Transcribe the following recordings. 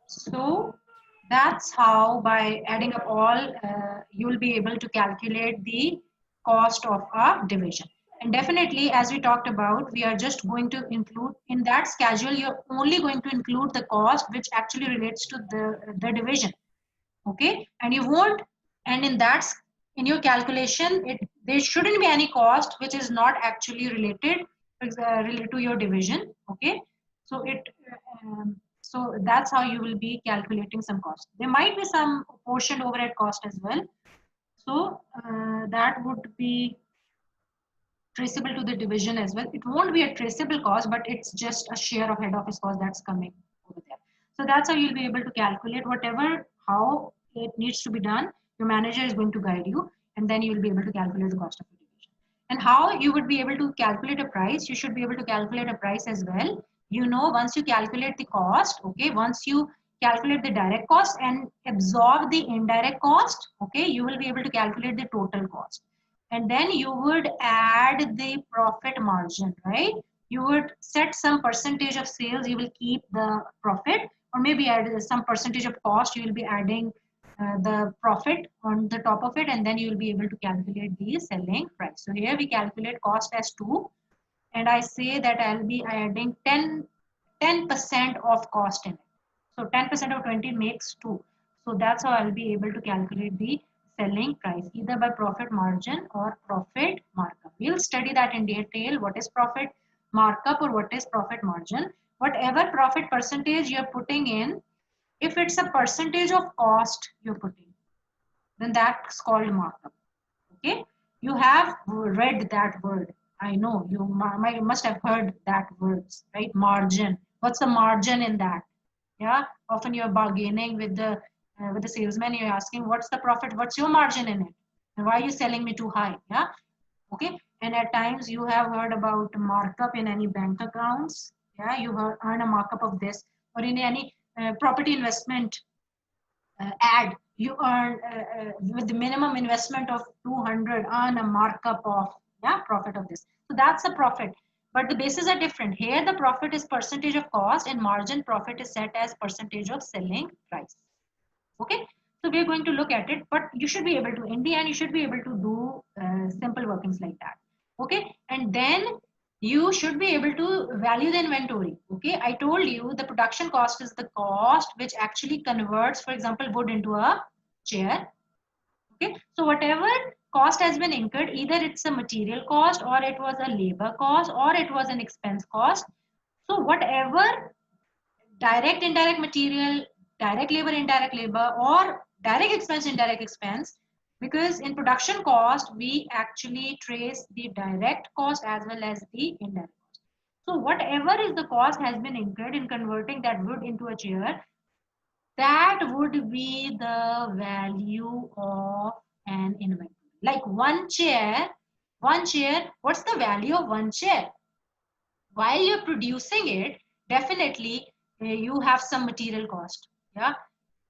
So that's how by adding up all, you will be able to calculate the cost of a division. And definitely, as we talked about, we are just going to include in that schedule, you're only going to include the cost which actually relates to the division. Okay, and you won't, and in that, in your calculation, there shouldn't be any cost which is not actually related to your division. Okay, so so that's how you will be calculating some cost. There might be some portion overhead cost as well, so that would be traceable to the division as well. It won't be a traceable cost, but it's just a share of head office cost that's coming over there. So that's how you'll be able to calculate whatever, how it needs to be done. Your manager is going to guide you, and then you'll be able to calculate the cost of the division. And how you would be able to calculate a price, you should be able to calculate a price as well. You know, once you calculate the cost, okay, once you calculate the direct cost and absorb the indirect cost, okay, you will be able to calculate the total cost, and then you would add the profit margin, right? You would set some percentage of sales, you will keep the profit, or maybe add some percentage of cost, you will be adding the profit on the top of it, and then you will be able to calculate the selling price. So here we calculate cost as 2, and I say that I'll be adding 10% of cost in it. So 10% of 20 makes 2. So that's how I'll be able to calculate the selling price, either by profit margin or profit markup. We'll study that in detail, what is profit markup or what is profit margin. Whatever profit percentage you're putting in, if it's a percentage of cost you're putting, then that's called markup. Okay, you have read that word. I know you must have heard that words, right? Margin. What's the margin in that? Yeah, often you're bargaining with the salesman. You're asking, what's the profit? What's your margin in it? And why are you selling me too high? Yeah, okay. And at times you have heard about markup in any bank accounts. Yeah, you earn a markup of this, or in any property investment ad, you earn with the minimum investment of 200, earn a markup of, yeah, profit of this. So that's the profit, but the bases are different. Here the profit is percentage of cost, and margin profit is set as percentage of selling price. Okay, so we're going to look at it, but you should be able to, in the end, you should be able to do simple workings like that. Okay, and then you should be able to value the inventory. Okay, I told you the production cost is the cost which actually converts, for example, wood into a chair. Okay, so whatever cost has been incurred, either it's a material cost, or it was a labor cost, or it was an expense cost. So whatever direct indirect material, direct labor indirect labor, or direct expense indirect expense, because in production cost we actually trace the direct cost as well as the indirect cost. So whatever is the cost has been incurred in converting that wood into a chair, that would be the value of an inventory. Like one chair, what's the value of one chair? While you're producing it, definitely you have some material cost. Yeah,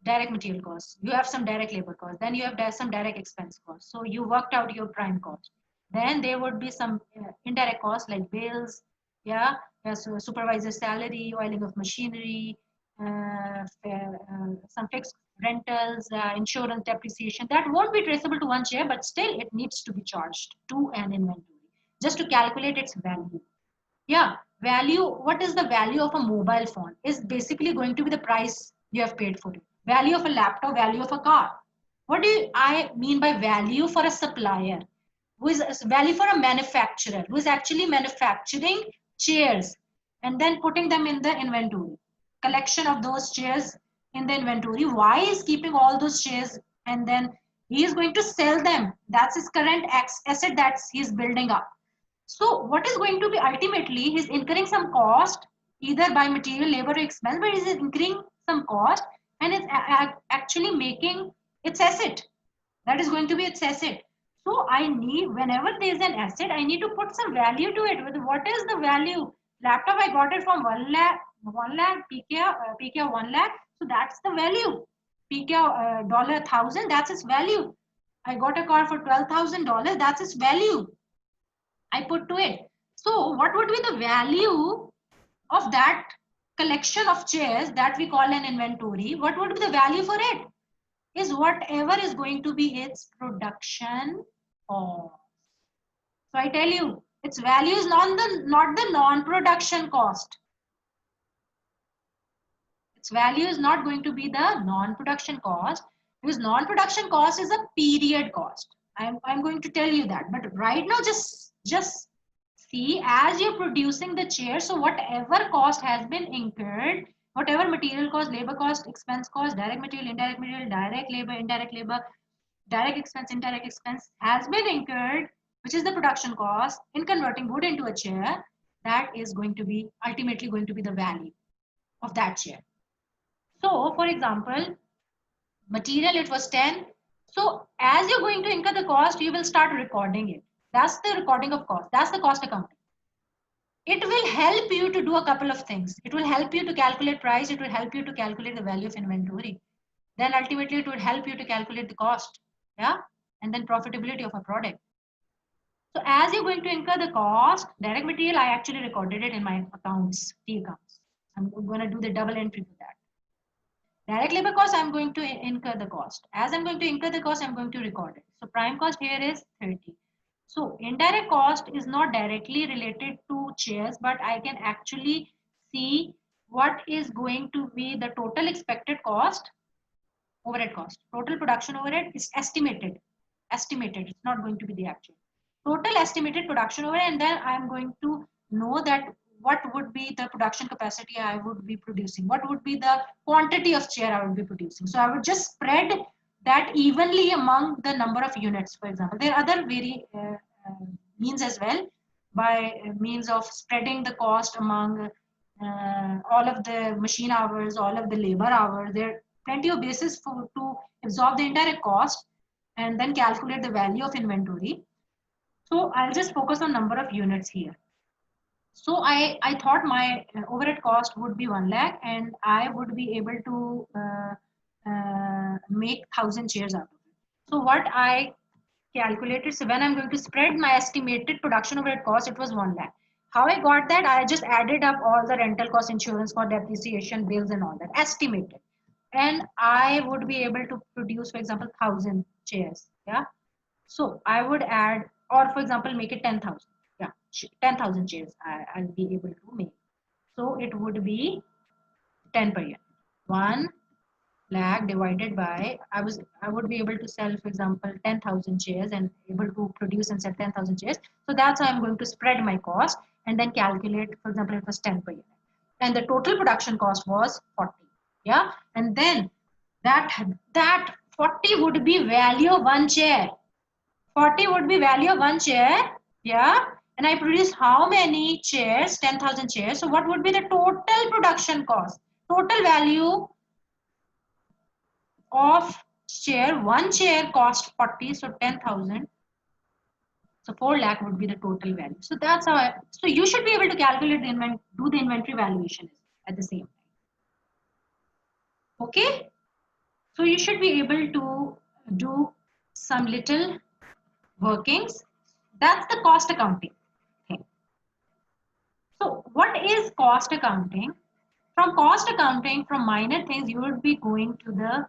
direct material cost, you have some direct labor cost, then you have some direct expense cost, so you worked out your prime cost. Then there would be some indirect costs like bills, yeah, so supervisor salary, oiling of machinery, some fixed rentals, insurance, depreciation. That won't be traceable to one chair, but still it needs to be charged to an inventory just to calculate its value. Yeah, value, what is the value of a mobile phone is basically going to be the price you have paid for it. Value of a laptop, value of a car. What do I mean by value for a supplier? Who is value for a manufacturer who is actually manufacturing chairs and then putting them in the inventory. Collection of those chairs in the inventory. Why is keeping all those chairs, and then he is going to sell them. That's his current asset that he's building up. So what is going to be ultimately, he's incurring some cost either by material, labor, or expense, but he's incurring some cost, and it's actually making its asset. That is going to be its asset. So I need, whenever there is an asset, I need to put some value to it. What is the value? Laptop, I got it from 1 lakh, 1 lakh, PK 1 lakh. So that's the value. PK dollar 1,000, that's its value. I got a car for $12,000, that's its value I put to it. So what would be the value of that collection of chairs that we call an inventory, what would be the value for it? Is whatever is going to be its production cost. So I tell you, its value is not the non-production cost. Its value is not going to be the non-production cost, because non-production cost is a period cost. I'm going to tell you that. But right now, just see, as you're producing the chair, so whatever cost has been incurred, whatever material cost, labor cost, expense cost, direct material, direct labor, indirect labor, direct expense, indirect expense has been incurred, which is the production cost in converting wood into a chair, that is going to be ultimately going to be the value of that chair. So for example, material, it was 10. So as you're going to incur the cost, you will start recording it. That's the recording of cost. That's the cost accounting. It will help you to do a couple of things. It will help you to calculate price. It will help you to calculate the value of inventory. Then ultimately it will help you to calculate the cost. Yeah. And then profitability of a product. So as you're going to incur the cost, direct material, I actually recorded it in my accounts, T accounts. I'm going to do the double entry for that. Direct labor cost, I'm going to incur the cost. As I'm going to incur the cost, I'm going to record it. So prime cost here is 30. So indirect cost is not directly related to chairs, but I can actually see what is going to be the total expected cost, overhead cost. Total production overhead is estimated. Estimated, it's not going to be the actual. Total estimated production overhead, and then I'm going to know that what would be the production capacity I would be producing, what would be the quantity of chair I would be producing. So I would just spread that evenly among the number of units. For example, there are other means as well, by means of spreading the cost among all of the machine hours, all of the labor hours. There are plenty of basis to absorb the indirect cost and then calculate the value of inventory. So I'll just focus on number of units here. So I thought my overhead cost would be 1 lakh and I would be able to make 1,000 chairs out of it. So what I calculated, so when I'm going to spread my estimated production overhead cost, it was 1 lakh. How I got that? I just added up all the rental cost, insurance cost, depreciation, bills and all that, estimated. And I would be able to produce, for example, 1,000 chairs. Yeah. So I would add, or for example, make it 10,000. Yeah, 10,000 chairs I'll be able to make. So it would be 10 per unit. 1 lakh divided by, I would be able to sell, for example, 10,000 chairs and able to produce and sell 10,000 chairs. So that's how I'm going to spread my cost and then calculate, for example, it was 10 per unit. And the total production cost was 40. Yeah. And then that 40 would be value of one chair. 40 would be value of one chair. Yeah. And I produce how many chairs? 10,000 chairs. So what would be the total production cost? Total value of chair, one chair cost 40, so 10,000. So 4 lakh would be the total value. So that's how so you should be able to calculate do the inventory valuation at the same time. Okay. So you should be able to do some little workings. That's the cost accounting thing. So what is cost accounting? From cost accounting, from minor things, you would be going to the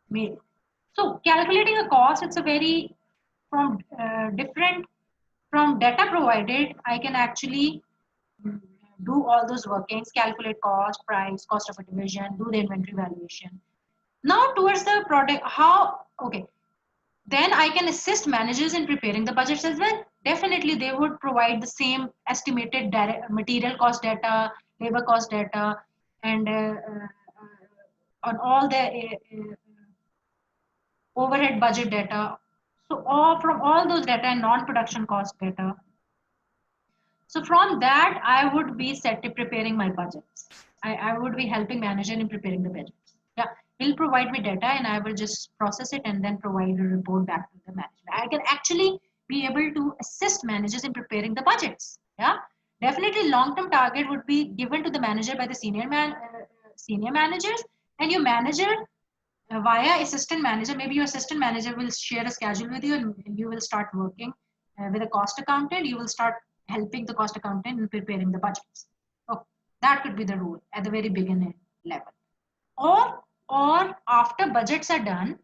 main. So calculating a cost, it's a very different from data provided. I can actually do all those workings, calculate cost, price, cost of a division, do the inventory valuation. Now towards the product, okay. Then I can assist managers in preparing the budgets as well. Definitely they would provide the same estimated material cost data, labor cost data, and on all the overhead budget data. So from all those data and non-production cost data. So from that, I would be set to preparing my budgets. I would be helping manager in preparing the budgets. Yeah, he'll provide me data and I will just process it and then provide a report back to the management. I can actually be able to assist managers in preparing the budgets. Yeah, definitely long-term target would be given to the manager by the senior managers, and your manager via assistant manager, maybe your assistant manager will share a schedule with you and you will start working with a cost accountant. You will start helping the cost accountant in preparing the budgets. Okay. That could be the rule at the very beginning level. Or after budgets are done,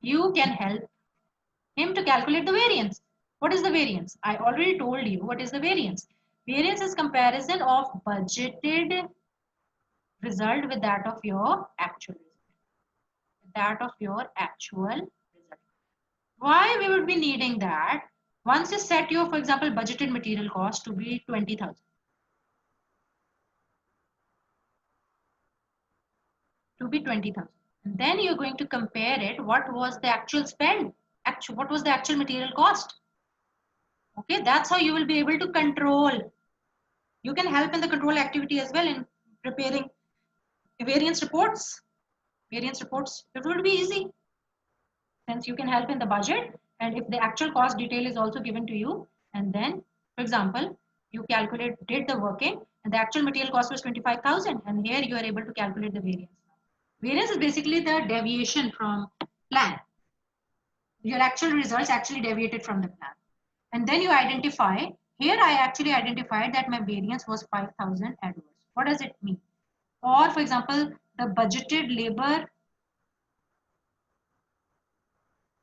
you can help him to calculate the variance. What is the variance? I already told you what is the variance. Variance is comparison of budgeted result with that of your actual result. That of your actual result. Why we would be needing that? Once you set your, for example, budgeted material cost to be 20,000. To be 20,000. And then you're going to compare it. What was the actual spend? What was the actual material cost? Okay, that's how you will be able to control. You can help in the control activity as well in preparing variance reports. Variance reports, it will be easy since you can help in the budget, and if the actual cost detail is also given to you, and then, for example, you did the working and the actual material cost was 25,000, and here you are able to calculate the variance. Variance is basically the deviation from plan. Your actual results actually deviated from the plan. And then you identify, here I actually identified that my variance was 5,000 adverse. What does it mean? Or for example, the budgeted labor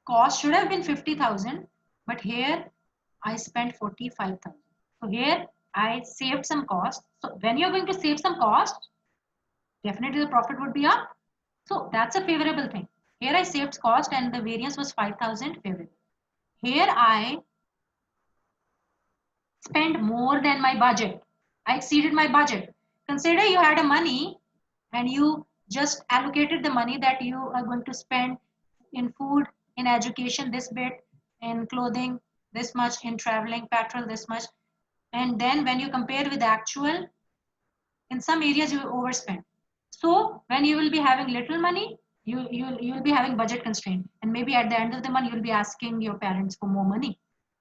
cost should have been 50,000, but here I spent 45,000. So here I saved some cost. So when you're going to save some cost, definitely the profit would be up. So that's a favorable thing. Here I saved cost and the variance was 5,000 favorable. Here I spent more than my budget. I exceeded my budget. Consider you had a money and you just allocated the money that you are going to spend in food, in education, this bit, in clothing, this much, in traveling, petrol, this much. And then when you compare with the actual, in some areas you overspend. So when you will be having little money, you will be having budget constraint. And maybe at the end of the month, you'll be asking your parents for more money.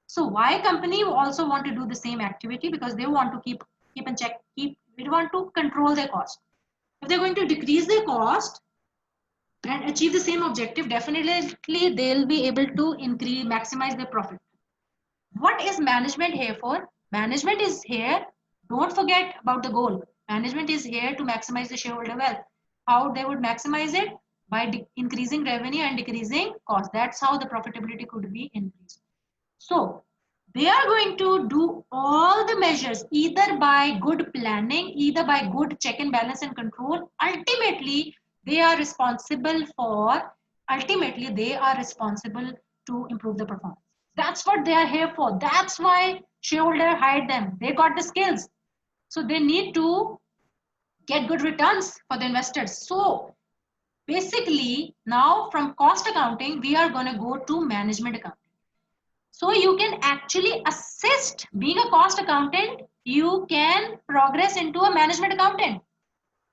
So why company also want to do the same activity? Because they want to keep and check, they want to control their cost. If they're going to decrease their cost and achieve the same objective, definitely they'll be able to maximize their profit. What is management here for? Management is here. Don't forget about the goal. Management is here to maximize the shareholder wealth. How they would maximize it? By increasing revenue and decreasing cost. That's how the profitability could be increased. So they are going to do all the measures either by good planning, either by good check and balance and control. Ultimately, they are responsible to improve the performance. That's what they are here for. That's why shareholder hired them. They got the skills. So they need to get good returns for the investors. So basically, now from cost accounting, we are going to go to management accounting. So you can actually assist being a cost accountant, you can progress into a management accountant.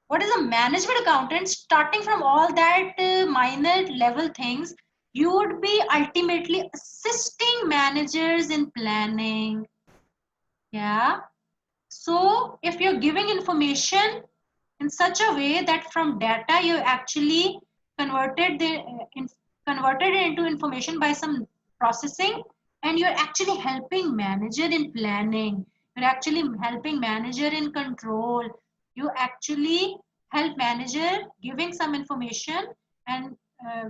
What is a management accountant? Starting from all that minor level things, you would be ultimately assisting managers in planning. Yeah. So if you're giving information in such a way that from data you actually converted it into information by some processing, and you're actually helping manager in planning, you're actually helping manager in control, you actually help manager giving some information and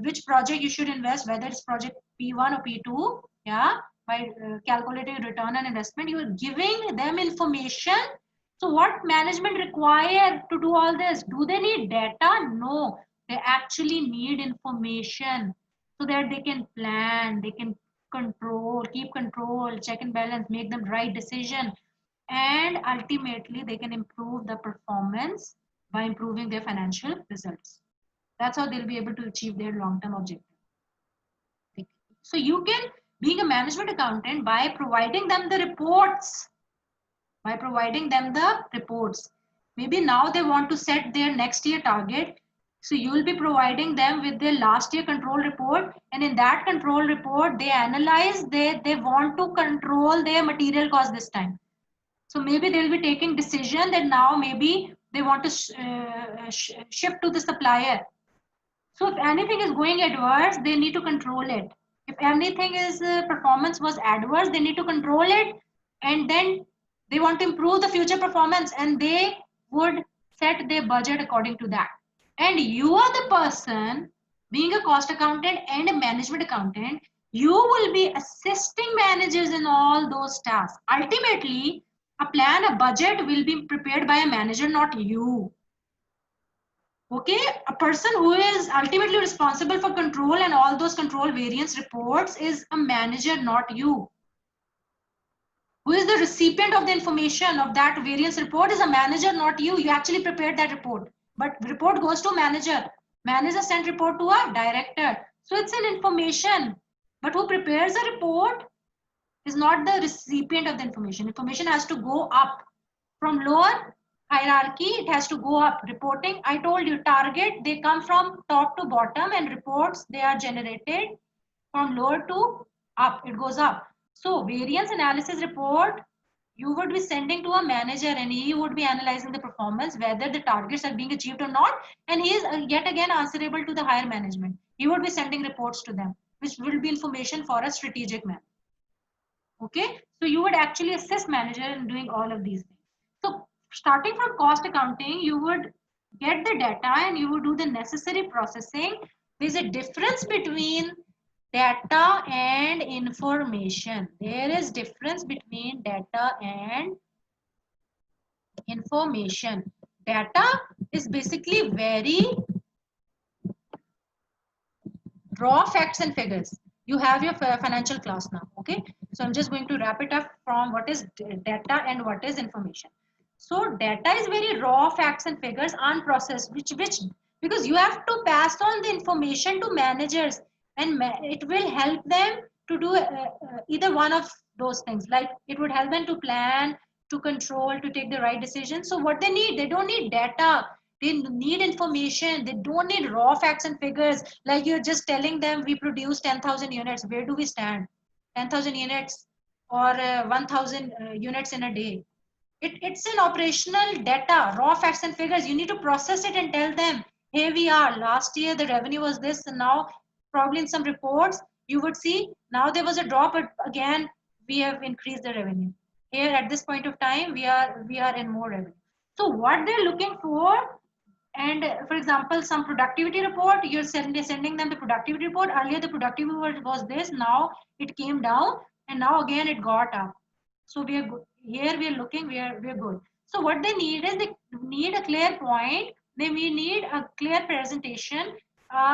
which project you should invest, whether it's project P1 or P2, yeah, by calculating return on investment, you are giving them information. So what management require to do all this? Do they need data? No, they actually need information so that they can plan, they can keep control, check and balance, make the right decision, and ultimately they can improve the performance by improving their financial results. That's how they'll be able to achieve their long-term objective. So you can, being a management accountant, by providing them the reports, maybe now they want to set their next year target. So you will be providing them with their last year control report, and in that control report, they analyze, they want to control their material cost this time. So maybe they'll be taking decision that now maybe they want to shift to the supplier. So if anything is going adverse, they need to control it. If anything is performance was adverse, they need to control it, and then they want to improve the future performance, and they would set their budget according to that. And you are the person, being a cost accountant and a management accountant, you will be assisting managers in all those tasks. Ultimately, a plan, a budget will be prepared by a manager, not you. Okay, a person who is ultimately responsible for control and all those control variance reports is a manager, not you. Who is the recipient of the information of that variance report is a manager, not you. You actually prepared that report, but report goes to manager. Manager sent report to a director. So it's an information, but who prepares a report is not the recipient of the information. Information has to go up from lower hierarchy. It has to go up. Reporting, I told you, target, they come from top to bottom, and reports, they are generated from lower to up. It goes up. So variance analysis report, you would be sending to a manager, and he would be analyzing the performance, whether the targets are being achieved or not, and he is yet again answerable to the higher management. He would be sending reports to them, which will be information for a strategic manner. Okay, so you would actually assist manager in doing all of these things. So starting from cost accounting, you would get the data and you would do the necessary processing. There's a difference between data and information. There is difference between data and information. Data is basically very raw facts and figures. You have your financial class now. Okay, so I'm just going to wrap it up from what is data and what is information. So data is very raw facts and figures, unprocessed, which because you have to pass on the information to managers, and it will help them to do either one of those things. Like it would help them to plan, to control, to take the right decision. So what they don't need data, they need information. They don't need raw facts and figures. Like you're just telling them we produce 10,000 units. Where do we stand? 10,000 units or 1,000 units in a day. It's an operational data, raw facts and figures. You need to process it and tell them, here we are. Last year the revenue was this, and now probably in some reports you would see now there was a drop, but again we have increased the revenue. Here at this point of time we are in more revenue. So what they're looking for, and for example, some productivity report, you're sending them the productivity report. Earlier, the productivity was this, now it came down, and now again it got up. So we are good. Here we are looking, we are good. So what they need is they need a clear point. They may need a clear presentation.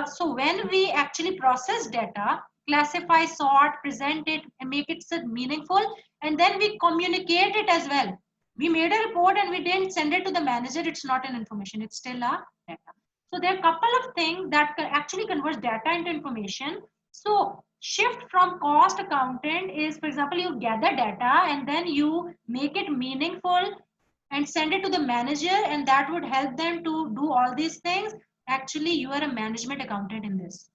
So when we actually process data, classify, sort, present it, and make it meaningful, and then we communicate it as well. We made a report and we didn't send it to the manager. It's not an information. It's still a data. So there are a couple of things that actually converts data into information. So shift from cost accountant is, for example, you gather data and then you make it meaningful and send it to the manager, and that would help them to do all these things. Actually, you are a management accountant in this,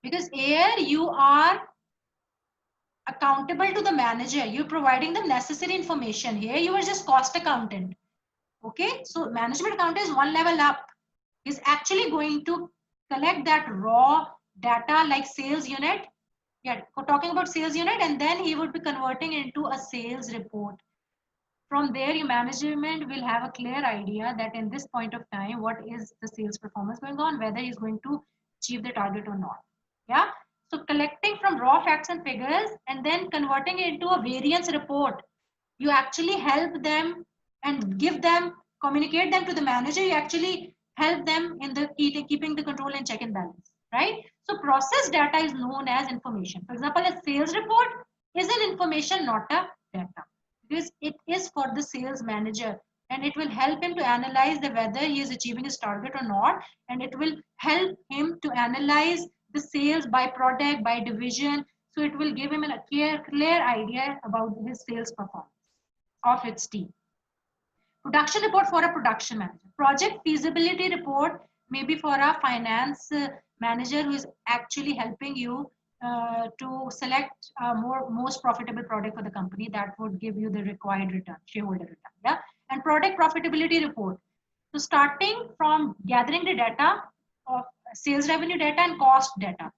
because here you are accountable to the manager. You're providing them necessary information. Here you are just cost accountant. Okay, so management accountant is one level up. Is actually going to collect that raw data like sales unit. Yeah, we're talking about sales unit, and then he would be converting into a sales report. From there, your management will have a clear idea that in this point of time, what is the sales performance going on, whether he's going to achieve the target or not. Yeah. So collecting from raw facts and figures and then converting it into a variance report, you actually help them and give them, communicate them to the manager. You actually help them in the keeping the control and check and balance, right? So process data is known as information. For example, a sales report is an information, not a data, because it is for the sales manager, and it will help him to analyze the whether he is achieving his target or not, and it will help him to analyze the sales by product, by division. So it will give him a clear idea about his sales performance of its team. Production report for a production manager. Project feasibility report maybe for a finance manager who is actually helping you to select a most profitable product for the company that would give you the required return, shareholder return. Yeah, and product profitability report. So starting from gathering the data of sales revenue data and cost data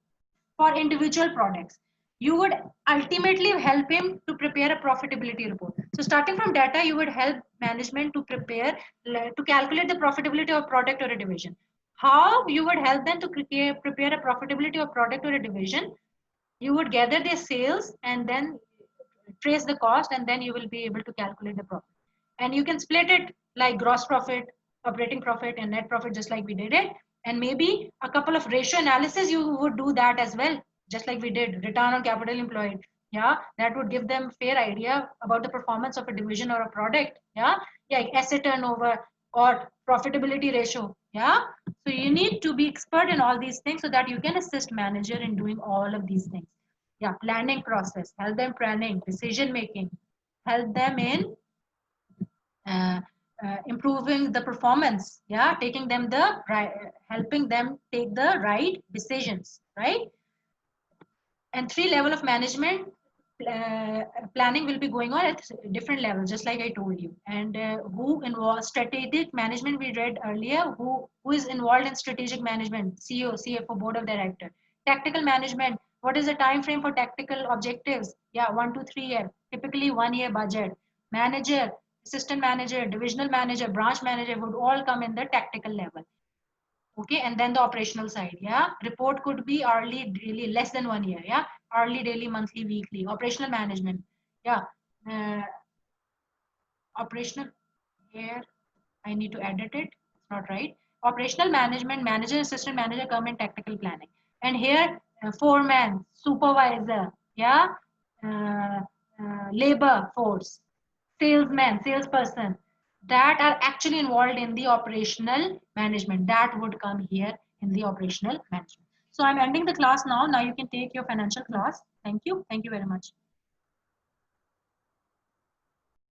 for individual products. you would ultimately help him to prepare a profitability report. So starting from data, you would help management to prepare, to calculate the profitability of product or a division. How you would help them to prepare a profitability of product or a division? You would gather their sales and then trace the cost, and then you will be able to calculate the profit. And you can split it like gross profit, operating profit, and net profit, just like we did it. And maybe a couple of ratio analysis, you would do that as well, just like we did return on capital employed. Yeah, that would give them fair idea about the performance of a division or a product. Yeah, like asset turnover or profitability ratio. Yeah, so you need to be expert in all these things so that you can assist manager in doing all of these things. Yeah, planning process, help them planning, decision making, help them in uh, improving the performance. Yeah, taking them the right, helping them take the right decisions, right? And three level of management uh, planning will be going on at different levels, just like I told you. And who involves strategic management, we read earlier, who is involved in strategic management? CEO, CFO, board of director. Tactical management, what is the time frame for tactical objectives? Yeah, 1 to 3 year, typically 1 year budget. Manager, assistant manager, divisional manager, branch manager would all come in the tactical level. Okay, and then the operational side. Yeah, report could be hourly, daily, less than 1 year. Yeah, hourly, daily, monthly, weekly. Operational management. Yeah, uh, operational, here I need to edit it, it's not right. Operational management, manager, assistant manager come in tactical planning. And here foreman, supervisor. Yeah, uh, labor force, salesman, salesperson, that are actually involved in the operational management, that would come here in the operational management. So I'm ending the class now. Now you can take your financial class. Thank you very much.